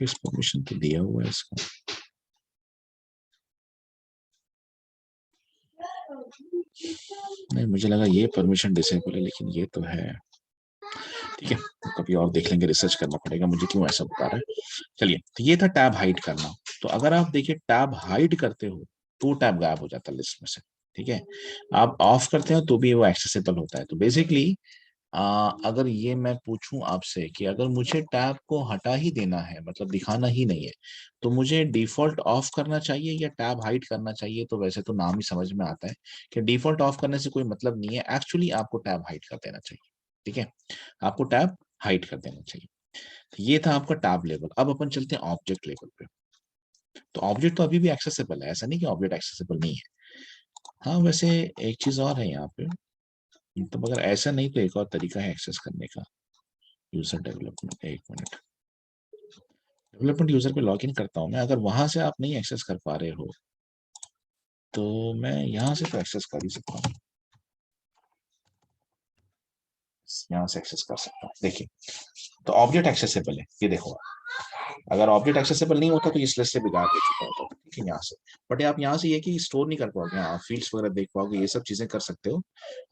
इस परमिशन तो दिया हुआ है इसको, नहीं मुझे लगा ये परमिशन डिसेबल है, लेकिन ये तो है, ठीक है। तो कभी और देख लेंगे, रिसर्च करना पड़ेगा मुझे क्यों ऐसा बता रहा है। चलिए, तो ये था टैब हाइड करना। तो अगर आप देखिए टैब हाइड करते हो तो टैब गायब हो जाता है लिस्ट में से, ठीक है। आप ऑफ करते हो तो भी वो एक्सेसिबल होता है। तो बेसिकली अगर ये मैं पूछूं आपसे कि अगर मुझे टैब को हटा ही देना है, मतलब दिखाना ही नहीं है, तो मुझे डिफॉल्ट ऑफ करना चाहिए या टैब हाइड करना चाहिए? तो वैसे तो नाम ही समझ में आता है कि डिफॉल्ट ऑफ करने से कोई मतलब नहीं है, एक्चुअली आपको टैब हाइड कर देना चाहिए, ठीक है। आपको टैब हाइड कर देना चाहिए। तो ये था आपका टैब लेवल। अब अपन चलते हैं ऑब्जेक्ट लेवल पे। तो ऑब्जेक्ट तो अभी भी एक्सेसिबल है, ऐसा नहीं कि ऑब्जेक्ट एक्सेसिबल नहीं है। हाँ वैसे एक चीज और है यहाँ पे, मतलब अगर ऐसा नहीं तो एक और तरीका है एक्सेस करने का, यूजर डेवलपमेंट, एक मिनट, डेवलपमेंट यूजर पे लॉग इन करता हूँ मैं। अगर वहां से आप नहीं एक्सेस कर पा रहे हो तो मैं यहाँ से तो एक्सेस कर ही सकता हूँ, यहाँ से एक्सेस कर सकता हूँ, देखिए। तो ऑब्जेक्ट एक्सेसिबल है, ये देखो। अगर ऑब्जेक्ट एक्सेसिबल नहीं होता तो इस लिस्ट से बिगाड़ दे चुका होता, ठीक है, यहाँ से। बट आप यहाँ से ये कि स्टोर नहीं कर पाओगे, आप फील्ड्स वगैरह देख पाओगे, ये सब चीजें कर सकते हो।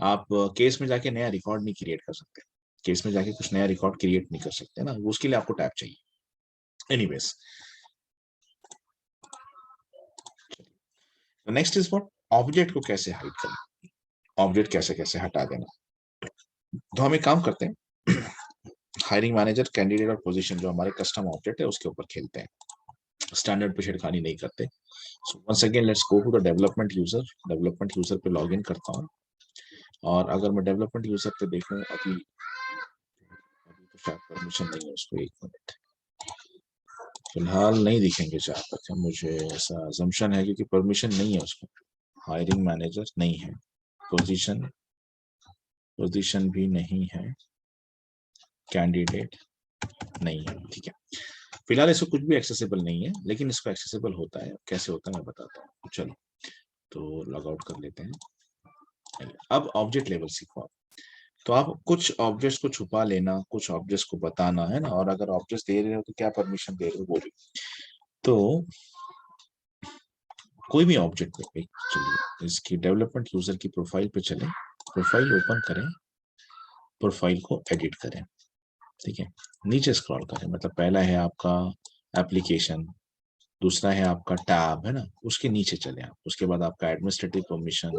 आप केस में जाके नया रिकॉर्ड नहीं क्रिएट कर सकते, केस में जाके कुछ नया रिकॉर्ड क्रिएट नहीं कर सकते ना, उसके लिए आपको टैब चाहिए। Anyways, next is what, object को कैसे हाइड करना, ऑब्जेक्ट कैसे कैसे हटा देना। तो हम एक काम करते हैं, हायरिंग मैनेजर, कैंडिडेट और पोजीशन जो हमारे कस्टम ऑब्जेक्ट है उसके ऊपर खेलते हैं, स्टैंडर्ड पे छेड़खानी नहीं करते। So once again let's go to the development user, development user पे लॉग इन करता हूँ। और अगर मैं डेवलपमेंट यूजर पे देखूं, अभी अभी तो शायद परमिशन नहीं है उसको, एक मिनट, फिलहाल नहीं दिखेंगे जहाँ तक है मुझे ऐसा अजम्पशन है, क्योंकि परमिशन नहीं है उसको। हायरिंग मैनेजर नहीं है, पोजीशन, पोजीशन भी नहीं है, कैंडिडेट नहीं है, ठीक है। फिलहाल इसको कुछ भी एक्सेसिबल नहीं है, लेकिन इसको एक्सेसिबल होता है, कैसे होता है मैं बताता हूँ, चलो। तो लॉग आउट कर लेते हैं। अब ऑब्जेक्ट लेवल सीखो आप। तो आप कुछ ऑब्जेक्ट्स को छुपा लेना, कुछ ऑब्जेक्ट्स को बताना, है ना, और अगर ऑब्जेक्ट्स दे रहे हो तो क्या परमिशन दे रहे हो वो भी। तो कोई भी ऑब्जेक्ट पे चलिए इसकी डेवलपमेंट यूजर की प्रोफाइल पे चले, प्रोफाइल ओपन करें, प्रोफाइल को एडिट करें, ठीक है, नीचे स्क्रॉल करें, मतलब पहला है आपका एप्लीकेशन, दूसरा है आपका टैब, है ना, उसके नीचे चले आप, उसके बाद आपका एडमिनिस्ट्रेटिव परमिशन,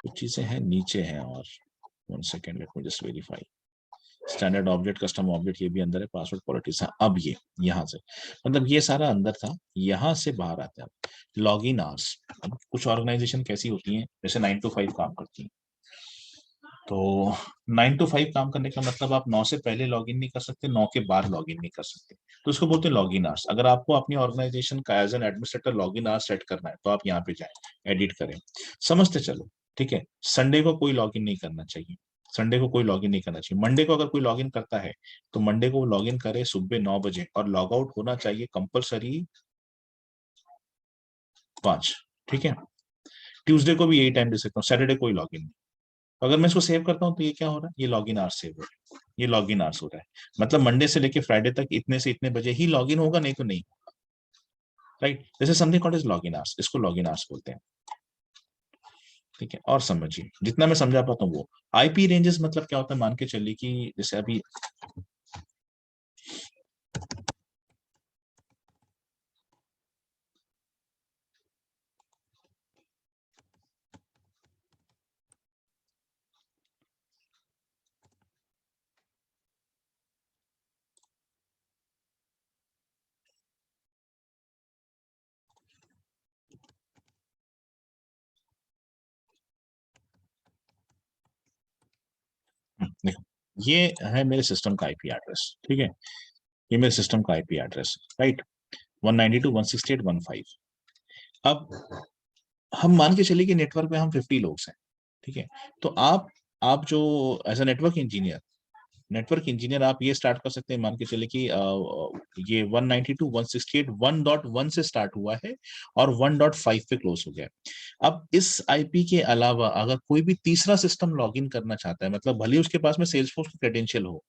कुछ चीजें हैं नीचे हैं, और 1 second, let me just verify. Standard object, custom object, ये भी अंदर है, पासवर्ड पॉलिटिक्स। हाँ, अब ये यहाँ से, मतलब ये सारा अंदर था, यहाँ से बाहर आता है लॉग इन आवर्स। अब कुछ ऑर्गेनाइजेशन कैसी होती हैं, जैसे 9 to 5 काम करती हैं, तो 9 to 5 काम करने का मतलब आप 9 से पहले लॉग इन नहीं कर सकते, 9 के बाद लॉग इन नहीं कर सकते, तो उसको बोलते हैं लॉग इन आवर्स। अगर आपको अपनी ऑर्गेनाइजेशन का as an administrator log in hours set करना है, तो आप यहाँ पे जाएं, एडिट करें, समझते चलो, ठीक है। संडे को कोई लॉग इन नहीं करना चाहिए, संडे को कोई लॉग इन नहीं करना चाहिए। मंडे को अगर कोई लॉग इन करता है, तो मंडे को लॉग इन करे सुबह 9 बजे, और लॉग आउट होना चाहिए कंपलसरी 5, ठीक है। ट्यूसडे को भी यही टाइम दे सकता हूँ, सैटरडे कोई लॉग इन। अगर मैं इसको सेव करता हूँ, तो ये क्या हो रहा है, ये लॉग इन आवर्स सेव हो रहा है, ये लॉग इन आवर्स हो रहा है। मतलब मंडे से लेके फ्राइडे तक इतने से इतने बजे ही लॉग इन होगा, नहीं तो नहीं, राइट। जैसे something called is log in hours, इसको लॉग इन आवर्स बोलते हैं, ठीक है। और समझिए, जितना मैं समझा पाता हूँ वो। आईपी रेंजेस मतलब क्या होता है, मान के चलिए कि जैसे अभी देखो, ये है मेरे सिस्टम का आईपी एड्रेस, ठीक है। ये मेरे सिस्टम का आईपी एड्रेस, राइट, 192.168.1.5। अब हम मान के चलिए कि नेटवर्क में हम 50 लोग हैं, ठीक है। तो आप जो एज अ नेटवर्क इंजीनियर आप ये स्टार्ट कर सकते हैं, मान के चले कि ये 192.168.1.1 से स्टार्ट हुआ है और 1.5 पे क्लोज हो गया। अब इस आईपी के अलावा अगर कोई भी तीसरा सिस्टम लॉगिन करना चाहता है, मतलब भले ही उसके पास में सेल्सफोर्स की क्रेडेंशियल हो,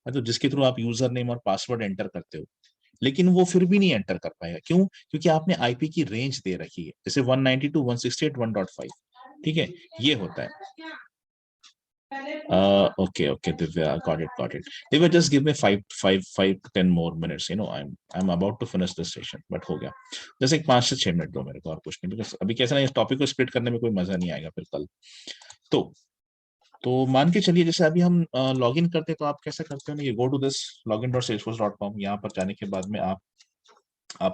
मतलब जिसके थ्रू आप यूजर नेम और पासवर्ड एंटर करते हो, लेकिन वो फिर भी नहीं एंटर कर पाएगा। क्यों? क्योंकि आपने आईपी की रेंज दे रखी है, जैसे 192.168.1.5, ठीक है, ये होता है। Okay, okay, Divya, got it. Divya, just give me 5 to 10 more minutes. I'm about to finish this session, but हो गया। जैसे 5 से 6 मिनट दो मेरे को, और कुछ नहीं, बिकॉज अभी कैसा ना, इस टॉपिक को स्प्लिट करने में कोई मजा नहीं आएगा फिर कल। तो तो मान के चलिए, जैसे अभी हम लॉग इन करते हैं, तो आप कैसा करते हो ना, ये गो टू दिस login.salesforce.com, यहाँ पर जाने के बाद में आप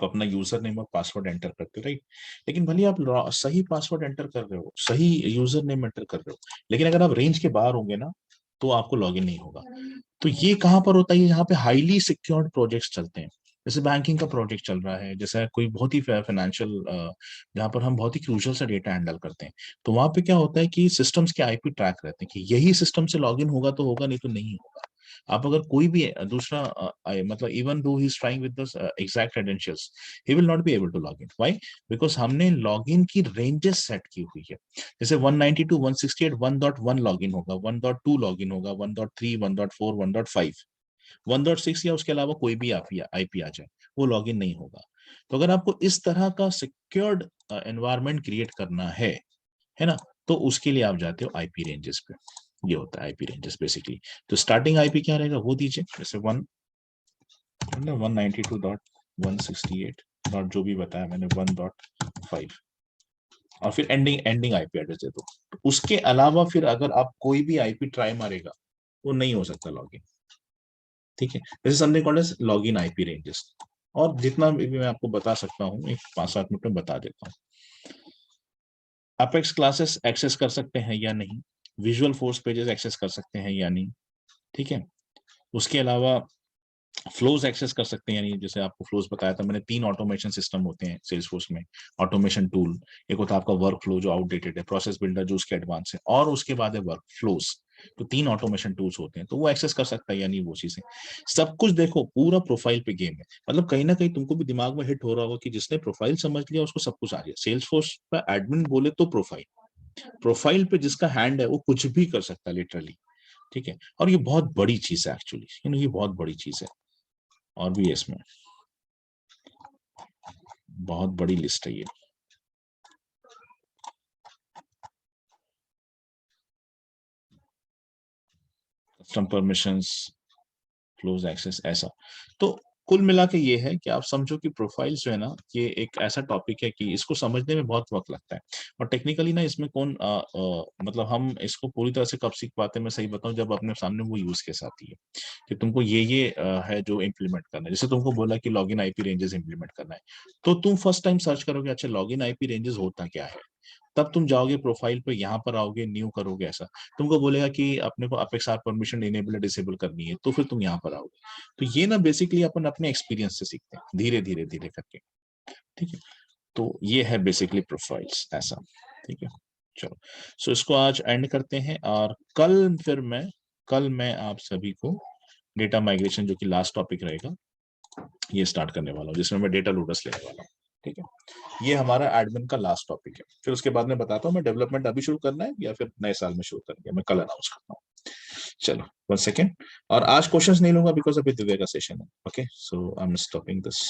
अपना यूजर नेम और पासवर्ड एंटर करते हो, राइट। लेकिन भले आप सही पासवर्ड एंटर कर रहे हो, सही यूजर नेम एंटर कर रहे हो, लेकिन अगर आप रेंज के बाहर होंगे ना, तो आपको लॉगिन नहीं होगा। तो ये कहाँ पर होता है, यहाँ पे हाईली सिक्योर्ड प्रोजेक्ट्स चलते हैं। जैसे बैंकिंग का प्रोजेक्ट चल रहा है, जैसे कोई बहुत ही फाइनेंशियल, जहाँ पर हम बहुत ही क्रूशियल सा डेटा हैंडल करते हैं, तो वहां पे क्या होता है कि सिस्टम्स के आईपी ट्रैक रहते हैं, कि यही सिस्टम से लॉगिन होगा तो होगा, नहीं तो नहीं होगा। आप अगर कोई भी दूसरा मतलब इवन दो ही is trying with the exact credentials, he will not be able to log in. Why? Because हमने लॉग इन की रेंजेस सेट की हुई है। जैसे 192.168.1.1 लॉग इन होगा, 1.2 लॉग इन होगा, 1.3, 1.4, 1.5, 1.6 या उसके अलावा कोई भी आईपी आ जाए, वो लॉग इन नहीं होगा। तो अगर आपको इस तरह का सिक्योर्ड एनवायरनमेंट क्रिएट करना है ना, तो उसके लिए आप जाते हो आईपी रेंजेस पे। ये होता है आईपी रेंजेस बेसिकली। तो स्टार्टिंग आईपी क्या रहेगा वो दीजिए, जैसे 192.168. जो भी बताया मैंने, 1.5, और फिर एंडिंग एंडिंग आईपी एड्रेस दे दो। तो उसके अलावा फिर अगर आप कोई भी आईपी ट्राई मारेगा, वो नहीं हो सकता लॉगिन, ठीक है। जैसे something called as login IP ranges. और जितना भी मैं आपको बता सकता हूँ, एक 5-7 मिनट में बता देता हूँ। अपेक्स क्लासेस एक्सेस कर सकते हैं या नहीं, विजुअल फोर्स पेजेस एक्सेस कर सकते हैं या नहीं, ठीक है। उसके अलावा फ्लोज एक्सेस कर सकते हैं, यानी जैसे आपको फ्लोज बताया था मैंने, 3 ऑटोमेशन सिस्टम होते हैं सेल्सफोर्स में। ऑटोमेशन टूल, एक होता है आपका वर्क फ्लो जो आउटडेटेड है, प्रोसेस बिल्डर जो उसके एडवांस है, और उसके बाद है वर्क फ्लोज। तो 3 ऑटोमेशन टूल्स होते हैं, तो वो एक्सेस कर सकता है या नहीं, वो चीजें सब कुछ। देखो, पूरा प्रोफाइल पे गेम है, मतलब कहीं ना कहीं तुमको भी दिमाग में हिट हो रहा होगा कि जिसने प्रोफाइल समझ लिया उसको सब कुछ आ गया। सेल्सफोर्स पर एडमिन बोले तो प्रोफाइल, प्रोफाइल पे जिसका हैंड है वो कुछ भी कर सकता है लिटरली, ठीक है। और ये बहुत बड़ी चीज है एक्चुअली, ये बहुत बड़ी चीज है। और भी है इसमें, बहुत बड़ी लिस्ट है ये। कस्टम परमिशंस, क्लोज एक्सेस, ऐसा। तो कुल मिला के ये है कि आप समझो कि प्रोफाइल्स जो है ना, ये एक ऐसा टॉपिक है कि इसको समझने में बहुत वक्त लगता है। और टेक्निकली ना इसमें मतलब हम इसको पूरी तरह से कब सीख पाते हैं, मैं सही बताऊं, जब अपने सामने वो यूज केस आती है कि तुमको ये है जो इम्प्लीमेंट करना है। जैसे तुमको बोला कि लॉगिन आईपी रेंजेस इम्प्लीमेंट करना है, तो तुम फर्स्ट टाइम सर्च करोगे अच्छा लॉगिन आईपी रेंजेस होता क्या है, तब तुम जाओगे प्रोफाइल पे, यहाँ पर आओगे, न्यू करोगे, ऐसा तुमको बोलेगा कि अपने को Apex or permission enable disable करनी है, तो फिर तुम यहाँ पर आओगे। तो ये ना बेसिकली अपन अपने एक्सपीरियंस से सीखते हैं, धीरे धीरे धीरे करके। ठीक है, तो ये है बेसिकली प्रोफाइल्स ऐसा। ठीक है, चलो, सो इसको आज एंड करते हैं, और कल मैं आप सभी को डेटा माइग्रेशन, जो कि लास्ट टॉपिक रहेगा, ये स्टार्ट करने वाला हूँ, जिसमें मैं डेटा लोडर्स लेने वाला हूँ। ठीक है, ये हमारा एडमिन का लास्ट टॉपिक है। फिर उसके बाद मैं बताता हूँ मैं डेवलपमेंट अभी शुरू करना है या फिर नए साल में शुरू करेंगे, मैं कल अनाउंस करता हूँ। चलो, 1 सेकेंड। और आज क्वेश्चंस नहीं लूंगा बिकॉज अभी दिव्या का सेशन है। Okay, so I am stopping this.